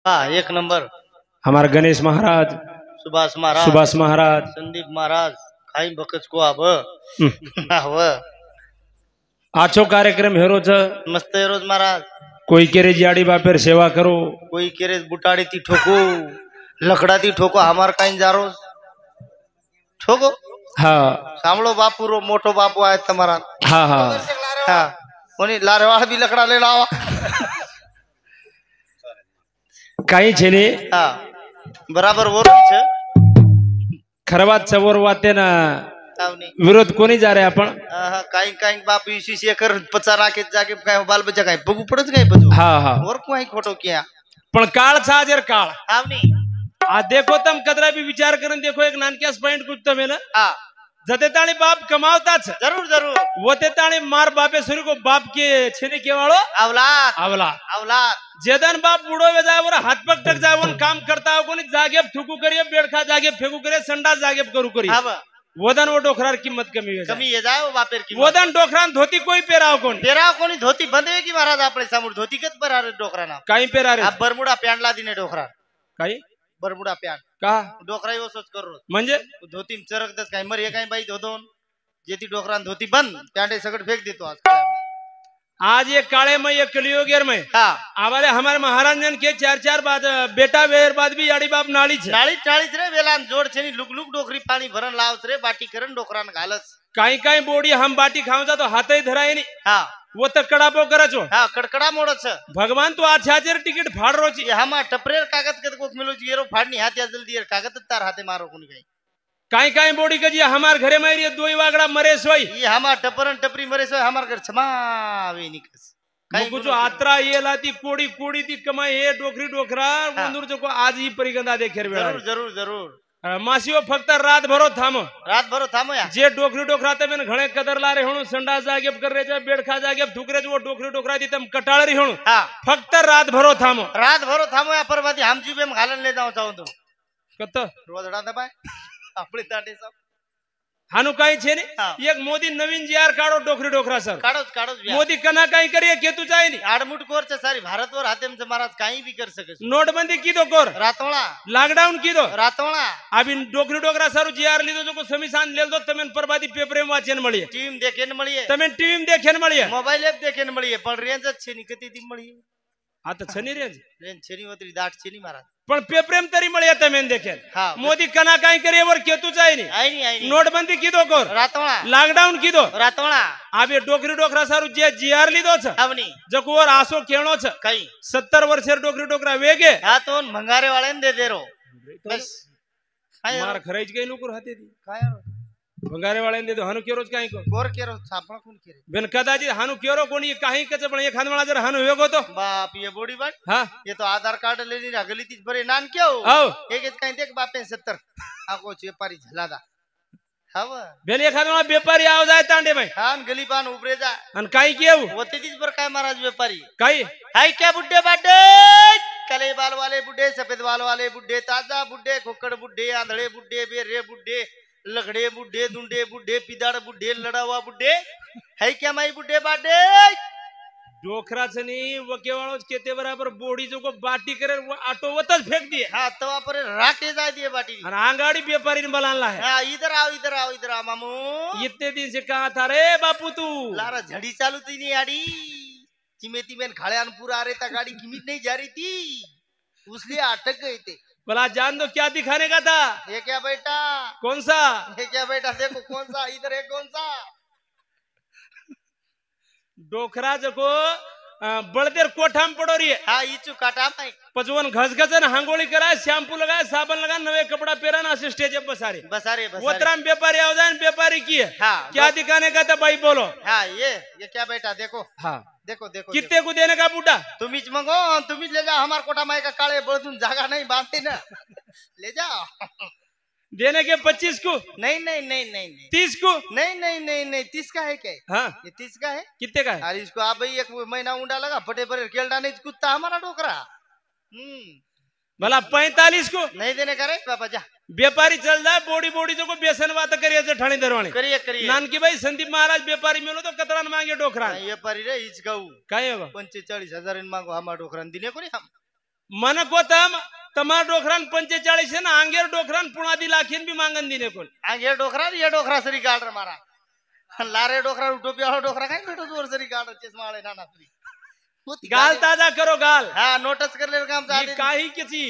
हाँ, एक नंबर। हमारा गणेश महाराज, सुभाष महाराज, संदीप महाराज खाई बकच को आब आछो कार्यक्रम हेरो छ। मस्त है रोज महाराज। कोई केरे जाड़ी बापेर सेवा करो, कोई केरे बुटाड़ी ती ठोको, लकड़ा ती ठोको, हमार कहीं जा रो ठोको। हाँ सामलो बापू रो मोटो बापू आए तुम्हारा। हाँ हाँ हाँ कोनी लारेवाड़ भी लकड़ा ले लावा। काही छे ने हाँ बराबर वो रही छे। खरवात सवर वाते ना तावनी विरोध कोणी जा रहे आपण। हाँ काही काही बाप इसी से कर पचा राखे जाके काही बाल बच्चा काही बगू पड़त काही बजू। हाँ हाँ और कोई खोटो किया पण काळ छाजर काळ तावनी आ देखो तम कदरा भी विचार करन देखो एक नानक्यास पॉइंट कुछ तमे ना हाँ जते ताणी बाप कमावता छ जरूर जरूर वोते ताणी मार बापे सुरी को बाप के छेने केवाळो अवलाद आवला अवलाद जेदन बाप बुडो वे जावर हाथ पग टक जावन काम करता हो कोणी जागे थुकू करिए बेडखा जागे फेकू करे संडास जागे करू करी अब वदन वो डोखरार किंमत कमी हो कमी ये जाए वो बापेर की वदन डोखरान धोती कोई पेराव कोण पेरा कोणी धोती बंदे की महाराज आपले समोर धोती कत बरा रे डोकरा ना काही पेरा रे आप बरमुडा प्यांडला दिने डोकरा काही बरमुडा प्यांड का डोकरा ही वो सोच करो म्हणजे धोती चरक दस काही मर हे काही बाई धोदोन जेती डोकरान धोती बंद प्यांडे सगळ फेक देतो आज ये काले में ये कलियोगेर में हाँ आवारे हमारे महाराज जन के चार चार बाद बेटा वेर बाद भी याड़ी बाप नाली छे नाळीच नाळीच रे वेलान जोड छेनी लुक लुक डोकरी पाणी भरन लावस रे बाटी करन डोकरान घालस काही काही बोडी हम बाटी खाऊचा तो हाथही धराय नहीं हाँ वो तो कड़ापो करचो हाँ कडकडा मोडच भगवान तो आछाचेर टिकट फाड़ रोची ये हमा टपरेर कागज कद कोक मिलो जीरो फाड़नी हाथ या जल्दी यार कागज तार हाथे मारो कोनी काही काही काही बोडी कजी हमार घरे में ये दोई वागड़ा मरे सोई ये हमा टपरन टपरी मरे सो हमार घर क्षमा वे निकस मुकुचो जो आत्रा ये लाती कोड़ी कोड़ी ती कमाई ये डोकरी डोकरा वंदुर जो को आज ही परिगंदा देखेर बेड़ा जरूर जरूर जरूर मासियो फक्त रात भरो थामो या जे डोकरी डोकरा ते मैंने घणे कदर ला रे होणु संडास जागे कर रे जे बेडखा जागे थुकरे जो डोकरी डोकरा दी तम कटाळ री होणु हाँ फक्त रात भरो थामो या परवादी हम जीबे में घालन ले जाओ चाहूं तो कत रोजडा दबाय आपले ताटे सब हानु काही छे ने हाँ। एक मोदी नवीन जीआर काढो डोकरी डोकरा सर काढोच मोदी कना काही करिए केतु जाय नी आडमुट कोर चे सारी भारत वर हाते में महाराज काही भी कर सके नोटबंदी की दो कोर रातोळा लॉकडाउन की दो रातोळा अभी डोकरी डोकरा सर जीआर लीधो जो को समीसान लेल दो तमेन परबादी पेपर में वाचन मळिए टीम देखेन मळिए तमेन टीवी में देखेन मळिए मोबाइल एप देखेन मळिए पण रेंज छे नी कती दी मळिए आता छनी रेंज छे नी वतरी दाट छे नी महाराज पण पेपरेम तरी मळिए तमेन देखेन हाँ मोदी कना काही करिए वर केतु जाय नी आई नी नोटबंदी की दो कोर रातोळा लॉकडाउन की दो रातोळा अभी डोकरी डोकरा सारू जे जीआर लीधो छ अवनी जकुवर आसो केणो छ काही 70 वर्षेर डोकरी डोकरा वेगे हा तो मंगारे वाले दे दे रो बस मार खराईच काही नको राहते ती काय भंगारे वाले दे दो हानु केरोच काही को कोर केरो सापा कोण केरे बेन कदाचित हानु केरो कोणी काही कच पण एक हानवाळा जर हानु वेगो तो बाप ये बॉडी बाट हां ये तो आधार कार्ड लेनी गली तीच बरे नान क्यों आओ एक काही देख बापे 70 आको चेपारी झलादा हव बेन एक हानवाळा व्यापारी आव जाय तांडे भाई हान गली पान उबरे जा अन काही केव होते तीच बर काय महाराज व्यापारी काही हाय क्या बुड्ढे बाडे काले बाल वाले बुड्ढे सफेद बाल वाले बुड्ढे ताजा बुड्ढे खोकड़ बुड्ढे आंधळे बुड्ढे बेरे बुड्ढे लगड़े बुड्ढे दुंडे बुड्ढे पिदाड़ बुड्ढे लड़ावा बुड्ढे है क्या माई बुड्ढे बाडे डोखरा छनी वकेवाळोच केते बराबर बोडी जो को बाटी करे वो ऑटो वतच फेक दिए हाँ तो वहाँ पर राखे जा दिए बाटी अन आंगाड़ी व्यापारी ने बलानला है हाँ इधर आओ मामू इतने दिन से कहा था रे बापू तू लारा झड़ी चालू थी नहीं आड़ी चिमेती में खड़ियान पूरा आ रही था गाड़ी किमित नहीं जा रही थी उसलिए अटक गए थे भला जान दो क्या दिखाने का था ये क्या बेटा कौन सा ये क्या बेटा देखो कौन सा इधर है कौन सा डोखरा जको बड़देर कोठाम पड़ो रही है हाँ इचू काटा माई पचवन घसघसन हांगोली कराए शैम्पू लगाए साबन लगाए नवे कपड़ा पहरा ना स्टेज पे बसारे बसारे व्यापारी आओ जाए व्यापारी की है हाँ क्या दिखाने का था भाई बोलो हाँ ये क्या बेटा देखो हाँ देखो देखो कितने को देने का बूढ़ा तुम्ही मंगो तुम्ही ले जाओ हमारे कोटा माई का काले बड़दून जागा नहीं बांधते ना ले जाओ देने के 25 को नहीं नहीं नहीं नहीं 30 को नहीं नहीं नहीं नहीं 30 का है क्या हाँ ये 30 का है कितने का है अरे इसको आप भाई एक महीना ऊंडा लगा फटे पर केल्डा नहीं कुत्ता हमारा डोकरा भला 45 को नहीं देने का रे पापा जा व्यापारी चल जाए बोडी बोडी जो को बेसन बात करिए ठाणे दरवाणी करिए नानकी भाई संदीप महाराज व्यापारी मिलो तो कतरान मांगे डोकरा व्यापारी रे इच गाऊ काय होगा 45,000 मांगो हमारा डोकरा दिने को नहीं हम मन कोतम तमार डोखरान 45 है ना आंगेर डोखरान पुणादी लाखीन भी मांगन दिने कोण ये डोकरा सरी गाड रे मारा लारे डोकरा टोपी वाला डोकरा काय भेटो जोर सरी गाड चष्मा वाले नाना सरी गाल ताजा करो गाल हा नोटस करले काम ये चालते काही किची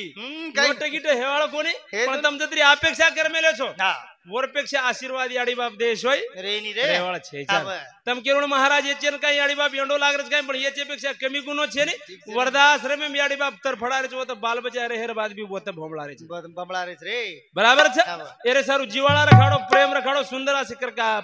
काही नोट गिट हेवाळ कोणी हे पण तुमचं तरी अपेक्षा करमेले छो हा वरपेक्षा आशीर्वाद याडी बाप देश होय रेनी रे रेवाळ छे हा, तम केवळ महाराज याचे काही याडी बाप एंडो लागरच काय पण याचे पेक्षा कमी गुणो छे ने वरदाश्रम में याडी बाप तरफडारे छो तो बाल बचा रे हेर बाद भी बोत भोमळारे छे बबळा रे बराबर छे एरे सारू जीवाळा रखाडो प्रेम रखाडो सुंदर असे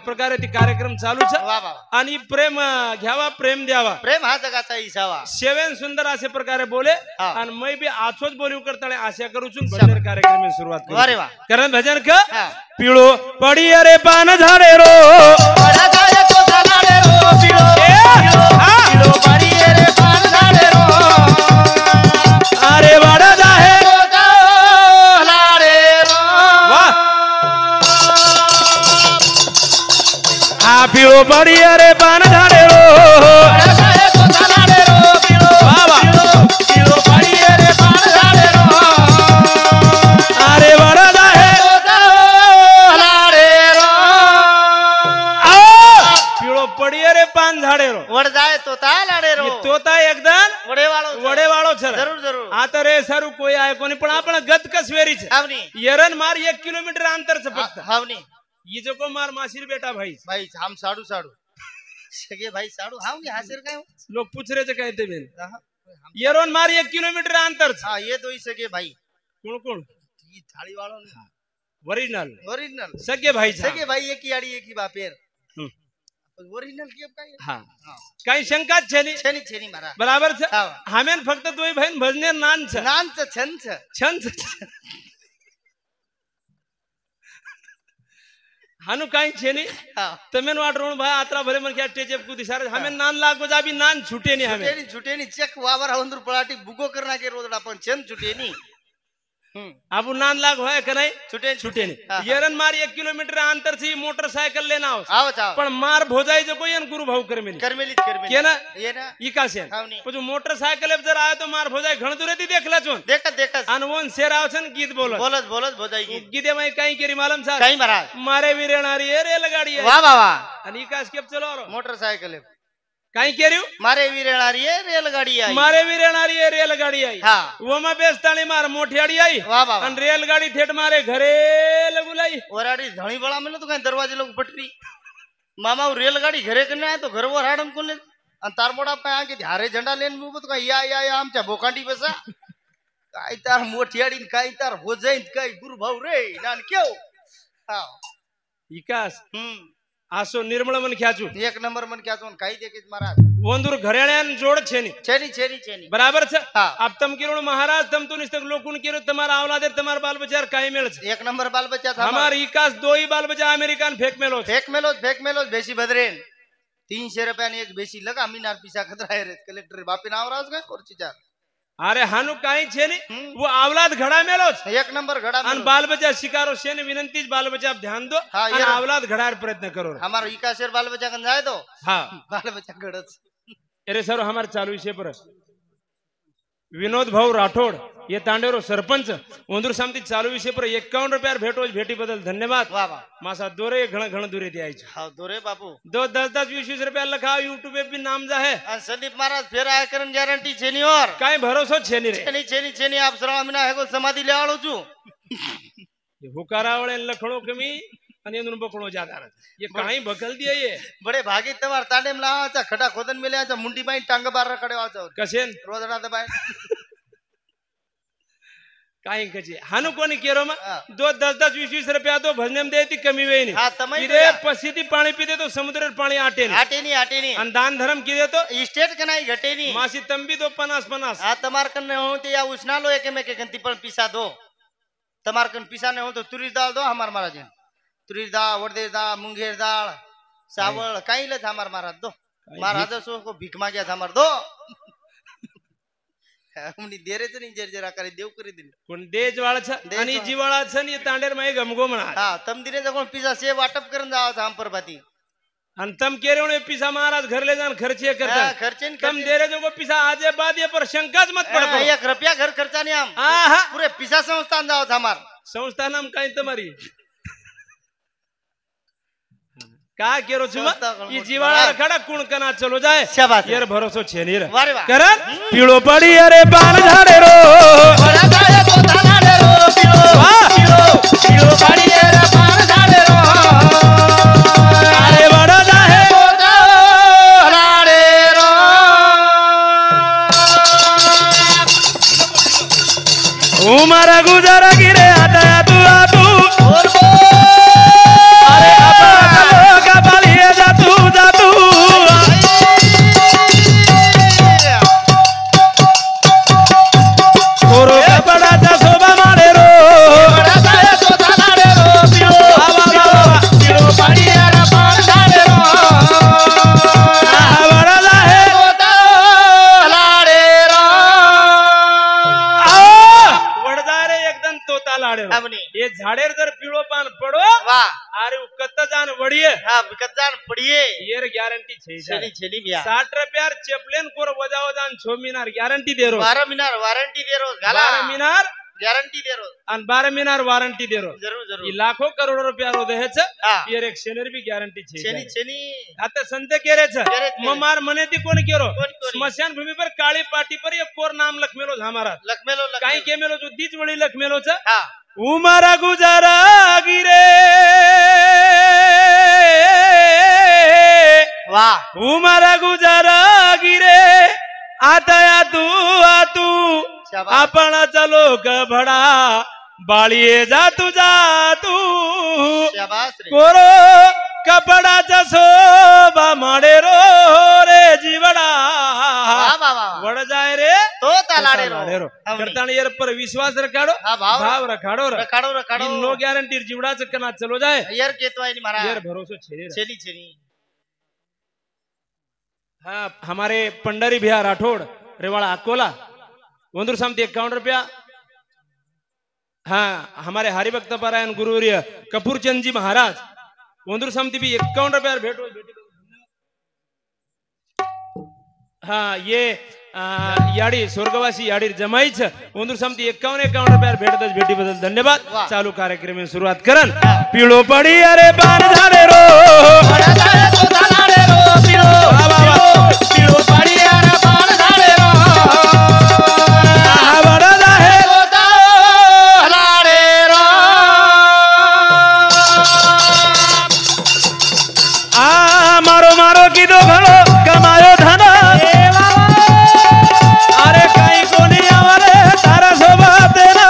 प्रकारे ती कार्यक्रम चालू छे वा वा आणि प्रेम घ्यावा प्रेम द्यावा प्रेम हा जगाचा इसावा सेवन सुंदर असे प्रकारे बोले हा. आणि मैं भी आछोच बोलिव करताळे आशा करू छून भजन कार्यक्रम में सुरुवात करू अरे वा कारण भजन क हा पिळो पडी अरे पान झाडे रो बडा जाय तो झाडाडे रो पिळो पिळो पडी रे पान झाडे रो अरे वाडा जाहे लाडे रो वाह हा पिळो पडी अरे पान झाडे रो बडा जाय तो झाडाडे रो पिळो वाह वाह पिळो पडी रे पान झाडे रो अरे वाडा जाहे लाडे रो पिळो पडी अरे पान झाडे रो वड जाय तो ता लाडे रो तोता एकदम वडे वाळो वडे वाळो छर जरूर जरूर आता रे सारू कोई आहे कोणी पण आपण गत कसवेरी छे हावनी येरन मार 1 किलोमीटर अंतर छे फक्त हावनी ये जो को मार मासिर बेटा भाई भाई हम साडू साडू सगे भाई साडू हावनी हासिर काय लोग पूछ रहे थे कहते बेन हा येरन मार 1 किलोमीटर अंतर छे ये दोई सगे भाई कोण कोण ये थाळी वाळो ओरिजिनल ओरिजिनल सगे भाई छे सगे भाई एक ही आड़ी एक ही बापेर ओरिजिनल केम काय हां काही शंका छे नी छेनी छेनी मारा बराबर छे हा हमेन फक्त दोई बहन भजने नान छे नान छन छ छन हानु काही छे नी हा तमेन वाटरोण भाई आत्रा भले मन क्या टेजेप कु दिसार हमें नान लागो जाबी नान छूटे नी हमें छुटेनी चेक वावर हवंदर पळाटी बुगो करना के रोजडा पण छन छुटेनी अब नान लाग होय का नाही छुटेनी छूटे नी हा. येरन मार 1 किलोमीटर अंतर से मोटरसाइकिल लेना हो आव चाव पण मार भोजाई जो कोई गुरु भाऊ कर में करमेली के ना ये ना इका से हावनी પછી મોટરસાયકલ જર આયો તો માર ભોજાઈ ઘણ દૂરેથી દેખલા છો देखत देखत અને વોન શેર આવશે ને ગીત બોલો बोलत बोलत भोजाई ગીતે માં કઈ કેરી માલમ સા काही महाराज મારે વીરેણારી એ રેલગાડી वाह वाह वाह અને इका स्केप चलो मोटरसाइकिल કઈ કેર્યું मारे वीरेणारी है रेलगाड़ी आई મારે વીરેણારી એ રેલગાડી आई हाँ ઓમાં બેસતાણી માર મોઠિયાડી आई वाह वाह અને રેલગાડી થેટ મારે ઘરે લગુલાઈ ओराडी धणी बळा मिलो तो काही दरवाजे लोग पटरी मामा वो रेलगाड़ी घरे करने आए तो घर वो राडम कोण आणि तारमोडा पे आके धारे झंडा लेन मी तो काही या आमच्या बोकांडी बसा काय तार मोठियाडी काय तार हो जाईन काय गुरु भाऊ रे नान केव हा इकास आसो निर्मळ मन ख्याचू एक नंबर मन क्या चोन काही देखेच महाराज वंदूर घरेळ्यान जोड छेनी छेनी छेनी छेनी बराबर छ हाँ. अब तम किरण महाराज तम तो निस्तक लोकुन किरो तुम्हारा औलादे तुम्हार बाल बच्चा काई मेल छ एक नंबर बाल बच्चा था हमार इकास दो ही बाल बच्चा अमेरिकन फेक मेलो छ फेक मेलोज बेसी बदरेन 300 रुपयाने एक बेसी लगा मीनार पिसा खतरा है रे कलेक्टर बापी नाव राज काय कोरची चार अरे हानु काई छे नी वो औलाद घड़ा मेलो छ एक नंबर घड़ा अन बाल बच्चा शिकारो छे ने विनंती बाल बच्चा आप ध्यान दो हाँ, अन यार। औलाद घड़ार प्रयत्न करो हमारा इकाशेर बाल बच्चा कन जाए तो हां बाल बच्चा घड़च अरे सर हमार चालू विषय पर विनोद भाऊ राठोड ये तांडेरो सरपंच वंदूर सामती चालू विषय पर 51 रुपयार भेटो भेटी बदल धन्यवाद वाह वाह मासा दोरे घण घण दूरे द्याय छ हाँ दोरे बापू दो 10-10 20 रुपया लखा यूट्यूब पे भी नाम जा है आणि संदीप महाराज फिर आया करन गारंटी छेनी और काय भरोसा छे नी रे छेनी छेनी छेनी आप श्रावण है को समाधि ले आलो छु ये हुकारावळे लखणो कमी आणि एनुन बकणो ज्यादा रहे ये काई बकल दिए ये बड़े भागी तमार तांडेम लावाचा खडा खोदन मेल्याचा मुंडी बाई टांग बार रकडे वाचा कशेन रोजडा दबाय काई कचे हानु कोणी केरो मा हाँ. दो 10-10 20 रुपया तो भजने में देती कमी वेई हाँ, तमई नहीं इरे दिया। पसीदी पानी पीते तो समुद्र पानी आटे नहीं आटे नी आणि दान धर्म किदे तो स्टेट का नाही घटे नी मासी तंबी तो 50 हा तमार कन हो ते या उष्णालो एकेमेके गंती पण पिसा दो तमार कन पिसा ने हो तो तुरी दाल दो हमार महाराज तुरी दाल वडदे दाल मुंगेर दाल सावळ काही लच हमार महाराज दो महाराज सो को भीख माग्या हमार दो हमनी देरे तो नहीं जर करे देव करी दिन कोण देजवाळ छ देजवाळ. आणि जीवाळा छ नि तांडेर मै गमगो म्हणा हा तम दिने जकोण पिसा से वाटप करन जावा हम परबाती અને તમ કેરે ઉણે પીસા મહારાજ ઘર ले जान खर्चे करता हाँ, खर्चे न तम खर्चे। दे रहे जो को पीसा आजे बाद ये पर शंका मत पड़ हाँ, 1 रुपया घर खर्चा नहीं हम आहा पूरे पिसा संस्थान जाओ था हमार संस्था नाम काई તમારી का केरो छु ई जीवाड़ा खड़ा कुण कना चलो जाए शाबाश यार भरोसो छे नी रे वारे वाह करन पीळो पड़ी अरे पान झाड़े रो बड़ा जाए तो थालाड़े रो पीलो पीलो पीलो पड़ी रे पान झाड़े रो अरे बड़ा जाए तो थालाड़े रो उमारा गुजारा गिरे आता तू और वो अरे अपना का बालिए जा तू कोरो का बड़ा जा शोभा मारे रो बड़ा जाए तो थालाड़े रो पीलो पीलो पड़ी रे पान झाड़े रो बड़ा जाए तो थालाड़े रो वड़ जा रे एकदम तोता लाड़े रो हमने ये झाड़ेर जर पीळो पान पड़ो वाह अरे कत्ता जान वड़िए हाँ कच्चान पड़िए येर गारंटी छे छेली छेली बिया 60 रुपया चेपलेन कोर वजाओ जान 6 मीनार गारंटी दे रो 12 मीनार वारंटी दे रो गाला 12 मीनार गारंटी दे रो अन 12 मीनार वारंटी दे रो जरूर ये जरूर लाखों करोड़ों रुपया रो दे छे हाँ येर एक शेनर भी गारंटी छे छेनी छेनी आता संते केरे छे केरे छे। ममार मने ती कोण केरो कोण कोणी? स्मशान भूमि पर काळी पाटी पर एक कोर नाम लखमेलो हमारा लखमेलो काई के मेलो जो दीच वळी लखमेलो छे हाँ उमारा गुजारा गिरे वाह उमारा गुजारा गिरे आता तू शाबाश आपण चलो गभडा बाळीए जा तू शाबाश रे कोरो कपडाचा शोभा माडे रो रे जीवडा वाह वाह वाह वड जाय रे तो तालाड़े रो तालाड़े रो हमने। करताण यार पर विश्वास रखाडो हाँ भाव भाव रखाडो रे रखाड़ो रखाड़ो नो गॅरंटी जीवडाच कना चलो जाय यार केतवाई नहीं मारा यार भरोसो छे रे छेनी छेनी हाँ हमारे पंडारी भैया राठौड़ रेवाड़ा अकोला वंदुर सामती 51 रुपया हाँ हमारे हरिभक्त पारायण गुरुवर्य कपूरचंद जी महाराज वंदुर सामती भी 51 रुपया भेट हो हाँ ये याडी स्वर्गवासी याडी जमाईच वंदुर सामती 51 रुपया भेट दस भेटी बदल धन्यवाद वाह। चालू कार्यक्रम में शुरुआत करन पीळो पड़ी अरे बान झाड़े रो बड़ा जाए तो थालाड़े रो पीलो पीलो पड़ी रे पान झाड़े रो बड़ा जाए तो थालाड़े रो मारो की दो घणो कमायो धन अरे काई कोनी आवरे तारा शोभा देना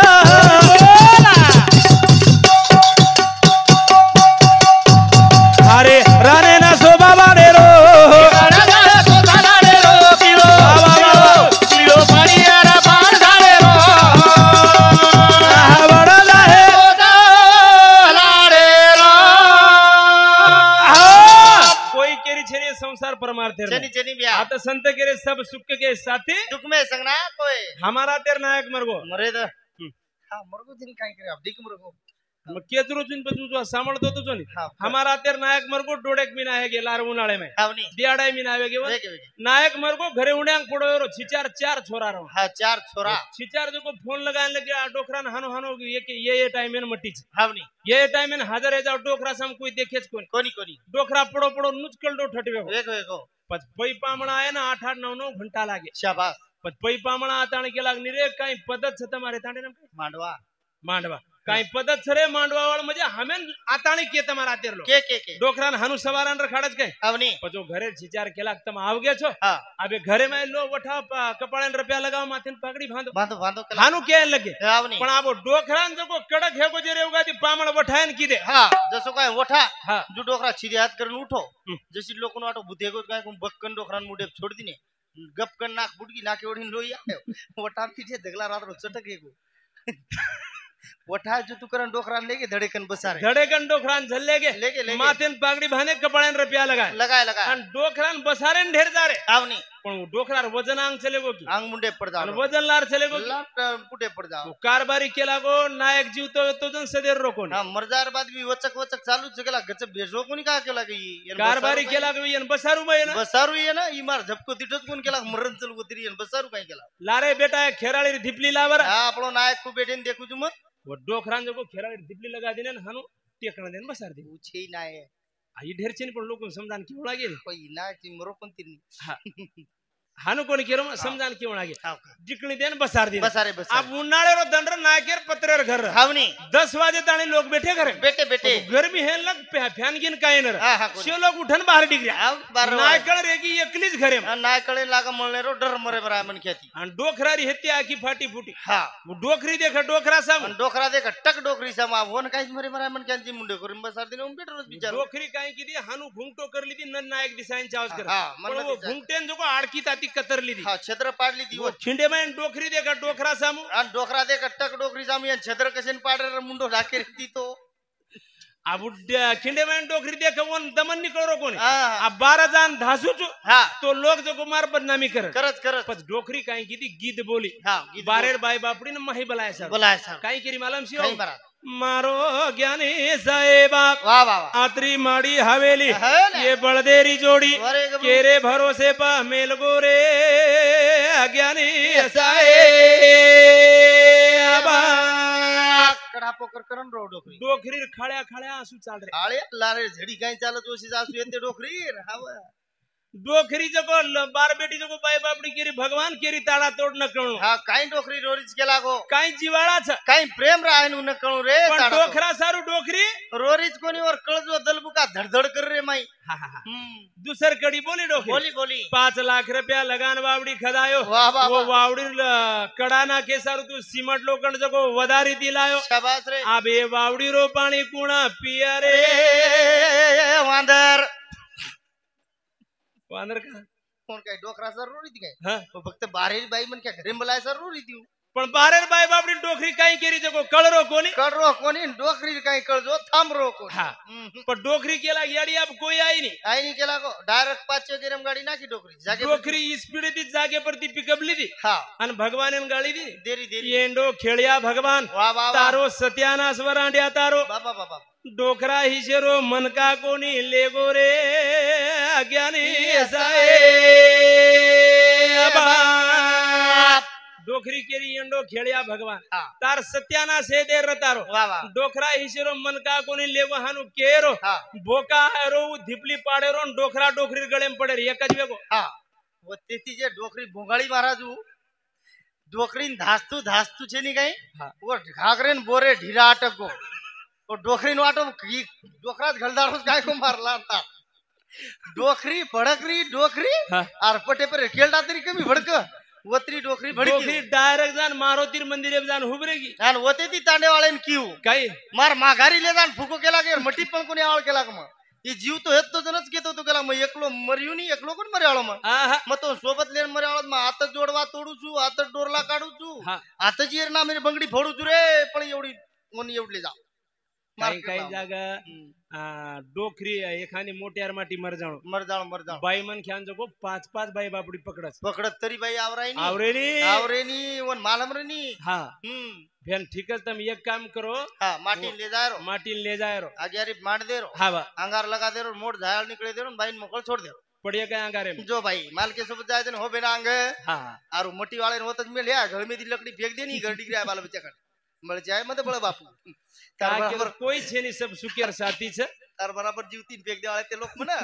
अरे राने ना शोभा बाड़े रो बड़ा जाए तो थालाड़े रो पीलो पीलो पड़ी रे पान झाड़े रो बड़ा जाए तो थालाड़े रो कोई केरी छेरी संसार परमार्थ छेनी छेनी बिया आता संत केरे सब सुख के साथी दुख में संगना कोई हमारा तेर नायक मरगो मरे तो हाँ मरगो दिन काय करे अब दिख मरगो मग केचरो चुन पचू जो सांभळतो तो चोनी हाँ हमारा तेर नायक मरगो डोडेक मी आहे गे लार उन्हाळे में हावनी दियाडाय मी नावे गे देखे देखे नायक मरगो घरे उड्यांग पड़ो रो छिचार 4 छोरा रो हाँ 4 छोरा छिचार जो को फोन लगाने लगे आ डोकरान हानो हानो ये टाइम में मट्टी हावनी ये टाइम में हाजर है जाओ डोकरा सम कोई देखेच कोन कोनी कोनी डोकरा पड़ो पड़ो नुचकल डो ठटवे देखो देखो पच पई पामणा आहे ना 8 8 9 9 घंटा लागे शाबाश पच पई पामणा आताणे के लाग निरे काई पद्धत छ तुम्हारे तांडे नाम मांडवा मांडवा काई पद्धत छरे मांडवा वाळ म्हणजे हमेन आताणे के तुम्हारा तेर लो के डोकरान हानु सवारान रखाडच काय हावनी पचो घरे छिचार केला तम आवगे छो हाँ अबे घरे में लो वठा कपाळन रुपया लगाव माथेन पगड़ी बांधो बांधो बांधो कला हानु के लगे हावनी पण आबो डोकरान जो को कड़क है को जे रेवगा ती पामण वठायन कीदे हाँ जसो काय ओठा हाँ जो डोकरा सीधे हाथ करून उठो हम्म. जशी लोक वाटो बुद्धे को काय कोण बक्कन डोकरान मुडे छोड़ दिने गपकन नाक बुडकी नाके ओढीन लोई आयो ओठा पीछे दगला रात रो चटक एक ओठा जो तू करन डोकरान लेके धड़ेकन बसारे धड़ेकन डोकरान झल्ले गे लेके लेके माथेन पगड़ी बांधे कपाळन रुपया लगाय लगाए लगा अन डोकरान बसारेन ढेर जारे हावनी पण डोकरार वजन अंग चले गो की अंग मुंडे पड आणि जाओ वजन लार चले गो की लाट पुटे पड जाओ कारभारी केला गो नायक जीव तो जण सदेर रोकोन हा मर्दार बाद भी वचक वचक चालूच गेला गच भेजो कोणी का केला की कारभारी केला गो येन बसारू बाई ना बसारू ये ना इमार झपको तिथंच कोण केला मरण चल उतरी बसारू काय केला लारे बेटा खेराळी धिपली लावर हा आपलो नायक को बेटे देखू तुम वो डोकरान जो खेराळी धिपली लगा देने न हानु टेकण देन बसार दे पूछे नाय आई ढेरचे पण लोक समजान की लागे कोई ना ती मरो पण तिनी हानु कोणी केलं समजान की लागे हाव जिकणी देन बसार दे बसारे बसारे अब उन्हाळे रो दंडर नायकेर पत्रेर घर हावनी 10 वाजे ताणी लोग बैठे घरे बेटे बेटे गर्मी है लग फॅन गिन काय नर हा हा कोणी शे लोग उठन बाहेर डिग्र्या हाव बार नायकळ रेगी एकलीच घरे नाय कळे लागा मळणे रो डर मरे बरा मन ख्याती आणि डोखरारी हेती आखी फाटी फुटी हा डोखरी देख डोखरा साम आणि डोकरा दे टक डोकरी समा होन काहीच मरे मरा मन ख्याती मुंडे करून बसार दिने उन बेटर बिचार डोखरी काय किती हानु घुंगटो करली ती न नायक दिसायन आवाज कर हा, पण म्हणलं वो दिसायन. घुंगटेन जो आडकी ताती कतरली ती हा छत्र पाडली ती वो खिंडे में डोखरी देख डोखरा सामू आणि डोकरा दे टक डोकरी जामी आणि छत्र कशेन पाडर मुंडो ढाके ती तो अब खिंडे में डोखरी देख वन दमन निकलो रो कोणी हा अब 12 जान धासूचो हा तो लोग जो कुमार बदनामी कर करत करत पण डोखरी काय किती गीत बोली हा गीत बारेर बाई बापडी न माही बलाय सर बोलाय सर काय केरी मालम सी काही बरा मारो ज्ञानी साहेबा वाह वाह वाह आत्री माड़ी हवेली है ना? ये बड़देरी जोड़ी अरे गबरू. केरे भरोसे पा मेल गोरे अज्ञानी साहेबा कडा पोकर करन रो डोकरी डोखरी खळ्या खळ्या आसू चाल रे आळे लारे झडी काही चालत ओशी सासू येते डोकरी हाव डोखरी जगो बार बेटी जगो बाई बापडी केरी भगवान केरी ताळा तोड न कळू हा काही डोकरी रोरीच केला गो काही जिवाळाच काही प्रेम राय न कळू रे पण ताडा तो. डोखरा सारू डोखरी रोरीच कोणी वर कळजो दलबुका धडधड कर रे माई हा, हा, हा. दुसर कडी बोली डोखरी बोली बोली 5 लाख रुपया लगान वावडी खदायो वाह वाह वो वाह. वावडी कडाना के सारू तू सिमट लोखंड जगो वदारी दिलायो शाबास रे अब ये वावडी रो पाणी कुणा पिया रे ए, वांदर वानर का कोण काय डोकरा सर रोरी ती काय हा तो फक्त बाहेर बाई म्हण काय घरी बोलाय सर रोरी ती पण बारेर बाई बापडी डोखरी काही केरी जगो कळरो कोणी कळ रो कोणी डोकरी काही कळजो थांब रो कोणी हा पण डोखरी केला याडी अब कोई आई नहीं आई नाही केला गो डायरेक्ट 5 गेरम गाडी नाकी डोकरी जागे डोखरी स्पीड दी जागे पर ती पिकअपली दी हा आणि भगवान गाडी दी देरी देरी येंडो खेळया भगवान वाह वाह वाह तारो सत्यानाश वरांड्या तारो बाबा बाबा डोकरा हिशेरो मनका कोणी लेगो रे अज्ञानी डोखरी केरी एंडो खेळया भगवान हा तार सत्यानाश हे दे रतारो वाह वाह डोकरा हिशेरो मनका कोणी लेगो हानु केरो हा बोका रो धिपली पाडेरो न डोकरा डोकरी गळेम पडेर एकच वेगो हा व तेती जे डोकरी भोंगाळी महाराजू डोकरीन धास्तू धास्तू छे नी काही हा. व घागरेन बोरे ढीरा अटक गो तो डोकरीन वाटो डोकराच घलदारोस काय को मारला आता डोकरी भडकरी डोकरी हा. आरपटे पर केलडा तरी कमी भडक वत्री डोकरी डोकरी भडकी डायरेक्ट जान मारुतीर मंदिर जान हुबरेगी आणि वते ती तांडेवाळेन किव काही मार माघारी ले जान फुको केला के मटी पण कोणी आळ केला का मग ही जीव तो हेत तो जनच घेतो तो केला मग एकलो मरियो नी एकलो कोण मरे आळो मग आहा मग तो सोबत लेन मरे आळो मग आता जोडवा तोडू छू आता डोरला काढू छू हा आता जी ना मेरी बंगडी फोडू छू रे पण एवढी कोणी एवढले जा काही काही जागा डोकरी एखादी मोठ्यार माटी मर जाणो मर जाळ बाई मन ख्यान जगो 5 बाई बापडी पकडस पकडत तरी बाई आवरायनी आवरेनी आवरेनी वन मालमरनी हा हम्म भेन ठीकच तुम एक काम करो हा माटी ले जा रो माटी ले जाए रो आग्यारी मांड दे रो हा बा अंगार लगा दे रो मोड़ झाड़ निकले दे रो बाईन मोकळ छोड़ दे रो पडिया काय अंगारे में जो भाई माल के सोबत जाए हो बेना अंग हा आरु मोटी वाले होतच मिल या घर में दी लकड़ी फेंक देनी घर डिग्री बाल बच्चा कर मर जाए मत बड़ बापू तार का बराबर कोई छे नहीं सब सुकेर साथी छे तार बराबर जीवती फेंक दे वाले ते लोग मना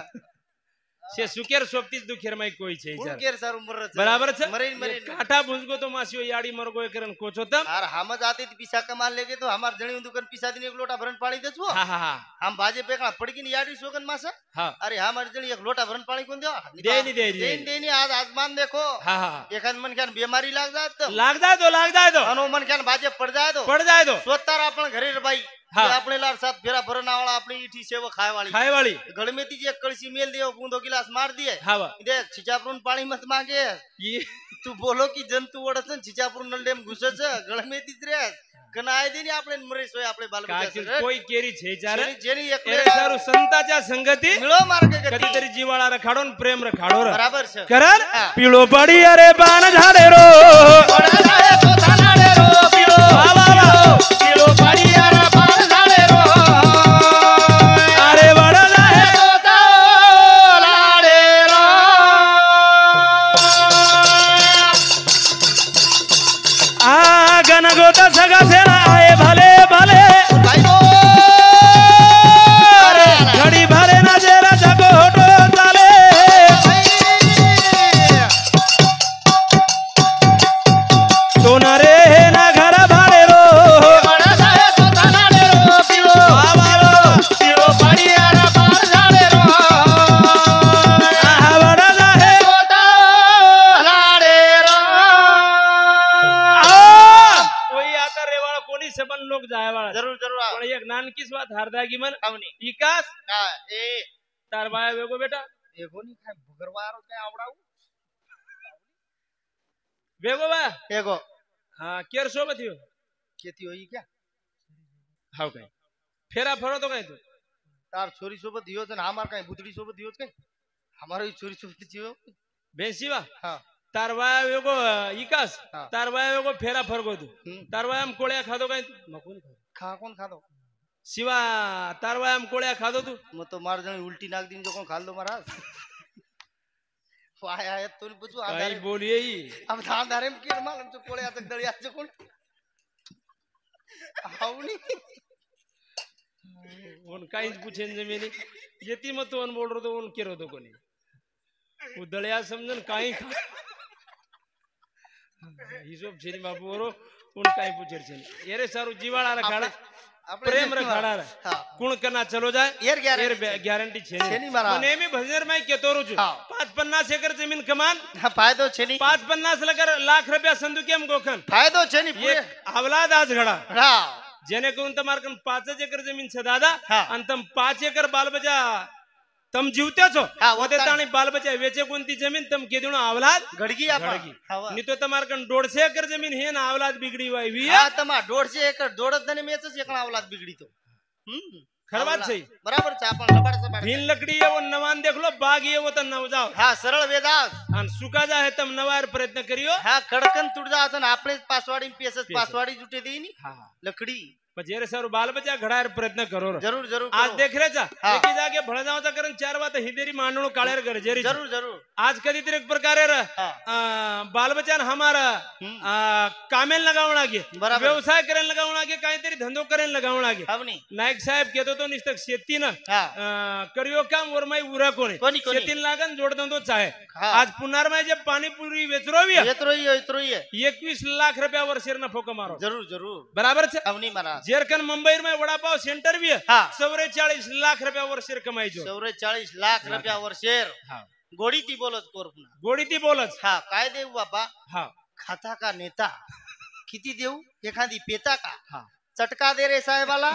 से सुकेर सोपतीच दुखेर माई कोई छे कोण इचार केर सारू मर बराबर छे मरीन मरीन काटा भुंजगो तो मासियो याडी मरगो एकरन कोचोतम यार हम जाते थे पिसा कमाल लेके तो हमार जणी दुकान पिसा दिन एक लोटा भरन पानी देछो हा हा हा हम बाजे पे पड़की नी याडी सोगन मासा हा अरे हमार जणी एक लोटा भरन पानी कोण देवा देनी देनी देनी आज आसमान देखो हा हा एखाद मन क्या बीमारी लाग जात लाग जाए तो अनो मन क्या बाजे पड़ जाए तो पड़ जाए तो स्वतः अपन घरे रे बाई हाँ. ये अपने लार साथ फेरा भरना वाला अपनी ईठी सेवा खाए वाली खाए वाली गड़ में तीजे एक कड़सी मेल दियो बूंदो गिलास मार दिए हा बा देख छिचापुरून पाणी मत मागे ये तू बोलो की जंतू ओढत छिचापुरून नलडेम घुसच गळ में तीच रे કનાય દીની આપણે મરીશ હોય આપણે બાલ બચ્ચા કાચી છે કોઈ કેરી છે ચારે જેની એકલે એરે સારું સંતાच्या संगती મિળો માર્ગે ગતિ कधीतरी जीवाळा रखाडो न प्रेम रखाडो र બરાબર છે करन હા. पिळो पडी अरे पान झाडे रो ઓડા જાય તો થાનાડે રો પીળો वा वा वा. પીળો પાડી આરા પાર ઝાડે રો अरे वडा जाहे તો તાલાડે રો आ गणगोता सगा सेना आए भले भले ભાઈ ઓ घडी भरे ना जेरा जगो होटो चाले तो ना रे ना घर भाडे रो ઓડા જાય તો થાનાડે રો પીળો वा वा वा. પીળો પાડી આરા પાર ઝાડે રો आ वडा जाहे તો તાલાડે રો आ कोई आता रेवाळा कोणी सबन लोक जायवाळा જરૂર જરૂર આવ पण एक नानकीच वात हारदागी मन આવની इकास હા એ तार बाया वेगो बेटा એગોની કાય ભગરવારો કઈ આવડાવું वेगो बा એગો हा केर सोबत यो કેતી હોય ઈ ક્યાં हाव काय फेरा फरो तो काय तू તાર છોરી સોબત દિયો છે ને અમાર કઈ બુતડી સોબત દિયો છે કઈ અમારો ઈ છોરી સોબત દિયો बेसी बा હા तार बाया वेगो इकास हा. तार बाया वेगो फेरा फरगो तू हम्म. तार बाया आम कोळ्या खादो काय तू मकोन खादो ખા કોણ ખાધો शिवा तार बाया आम कोळ्या खादो तू મો તો માર જણી ઉલટી નાખ દીને જો કોણ ખાલ દો મારા વાય આય તો ને પૂછું આ काही बोलिये ही આમ ધા ધારે એમ કીર માલમ તો કોળે આ તક દળિયા છે કોણ આવની उन काहीच पूछेन जमेली येती मग तू बोल रहो तो उन केरो तो कोणी उदळ्या समजून काही खा हिशोब छेनी बापू बरो उन काही पूछेर छेनी येरे सारू जीवाळा रखाडा प्रेम रखाडा હા कुण कना चलो जाय एर येर ग्यारंटी गॅरंटी छेनी छेनी मारा. पण नेहमी भजनेर माई केतो रोजू हा. 5-50 एकर जमीन कमान હા ફાયદો છે ની 5-50 लगर लाख रुपया संदू केम गोखन ફાયદો છે ની પૂરે एक अवलाद आज घडा હા जेणेकरून તમારકન 5 एकर जमीन છે દાદા હા. आणि तम 5 एकर बालबजा तम जीवत्या છો હા, ઓતે ઓતા- તાણી બાલબજા વેચે कोणती जमीन तम केदुण अवलाद ગડગી આપા ગડગી. હા ની તો તમારકન 150 एकर जमीन हे ना अवलाद बिगडी वाय वी હા તમા 150 એકર દોડત દને મેચ જ એકલા અવલાદ बिगड़ी तो खरबात છે બરાબર છે આપણ લબાડ સબાડ भीन लकडी ये वो नवान देखलो बाग ये वो त नव जाओ હા સરળ વેદાસ आणि सुका जा है तम नवार प्रयत्न करियो હા કડકન તુડજા હતો ને આપણે જ પાસવાડી પેસસ પાસવાડી જુટે દી ની हा લકડી पजेरे सर बालबजा घडायर प्रयत्न करो रे. જરૂર જરૂર आज करो. देख रे चा हा. एकी जागे भळजावचा करण 4 वात हिदेरी मांडणो काळेर गरजेरी જરૂર જરૂર आज कधी तरी एक प्रकारे र हा बालबचान हमारा कामेल लगावण लागे बराबर. व्यवसाय करायला लगावण लागे काहीतरी धंदो करायला लगावण लागे हवनी नाईक साहेब केतो तो निस्तक शेतीनं हा करियो काम वरमाई उरा कोणी कोणी, कोणी. शेतीन लागन जोडधंदोच आहे हा. आज पुनारमाई जे पाणीपुरी वेचरोवी એતરોઈ એતરોઈ 21 लाख रुपया वर्षेर नफो कमारो જરૂર જરૂર बराबर છે હવની મારા जेरकन मुंबई में वडापाव सेंटर भी है હા 44 लाख रुपया वर्षेर कमाई जो 44 લાખ રૂપિયા વર્ષેર हाँ ગોડી થી બોલો કોરપના गोडी ती बोलच હા काय देऊ बाबा हाँ खाता का नेता किती देऊ एखादी पेता का हाँ चटका दे रे साहेबाला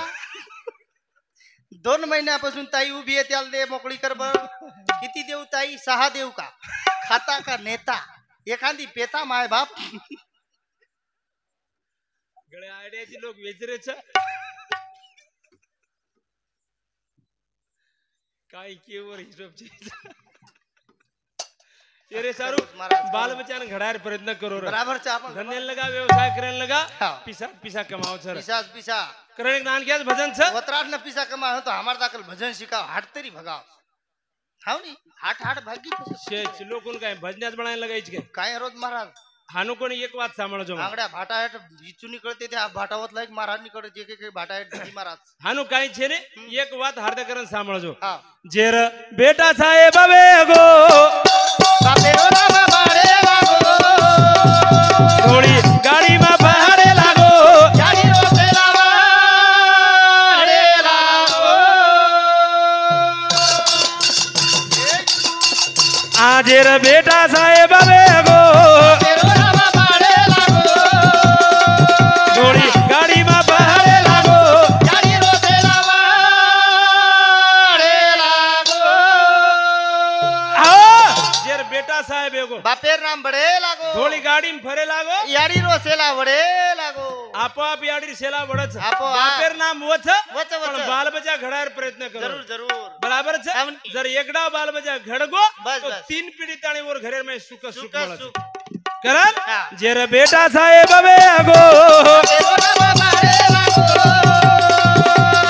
2 महिन्यापासून ताई उभी आहे त्याला दे मोकळी कर बर किती देऊ ताई 6 देऊ का खाता का नेता एखादी पेता माय बाप गळे आयडियाची लोक वेचरेच काय केवर हिशोब तेरे सारू बाल बच्चा घडायर प्रयत्न करो रे. बराबर છે आपण धंदे लगा व्यवसाय करायला लगा हाँ. पिसा पिसा कमाओ सर पिसास पिसा करण नान क्या भजन छ वत्राट न पिसा कमा तो हमार दाखल भजन शिकाव हाट तरी भगाव हाव नी हाट हाट भागी शेच लोकून काय भजनात बनायला लगायच काय काय रोज महाराज हानु कोणी एक वात सांभाळजो आंगड्या भाटा हेठ इचुनी कळते त्या भाटावत लाईक महाराज नी कडे जे काही भाटा हेठ ढगी महाराज हानु काही छे ने एक वात हार्दकरण सांभाळजो हा जेर बेटा साहेब वे गो बापे रो रामा बाळे लागो थोडी गाडी मा पहाडे लागो गाडी रो पेलावा रे लागो आजेर बेटा साहेब वे गो बापे रो रामा बाळे लागो थोडी गाडी मा पहाडे लागो गाडी रो पेलावा रे लागो जेर बेटा साहेब एगो बापेर नाम बडे लागो थोडी गाडी फरे लागो याडी रो सेला वडे लागो आपोआप याडी सेला वडच आपोआप. बापेर नाम वच वच, वच. पण बालबजा घडायर प्रयत्न करो जरूर जरूर बराबर छे हम- जर एकड़ा बालबजा घडगो बस, तो बस. 3 पीढ़ी ताणी और घरे में सुख सुख सुख મળે सुख करन हाँ. जेर बेटा साहेब बे आगो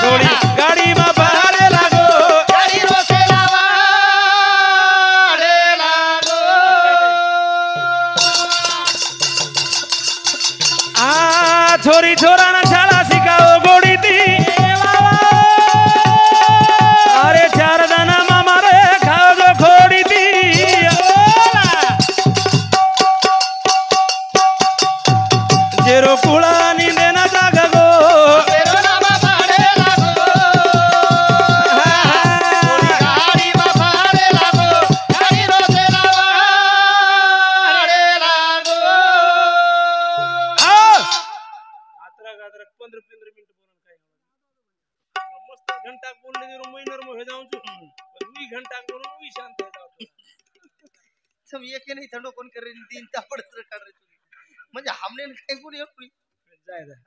थोड़ी गाड़ी में बहारे लागो आ छोरी छोरा ना शाला सिखाओ गोड़ी थी अरे 4 दाना मामा रे खाओ जो खोड़ी थी जेरो कुड़ा नींदे ना जागो घंटा बोलने दे महिनर में हो जाऊं छु 2 घंटा बोलूं भी शांत हो जाऊ सब ये के नहीं थंडो कोण करे दिन तापड़ कर रे म्हणजे हमने काही कोणी जायदा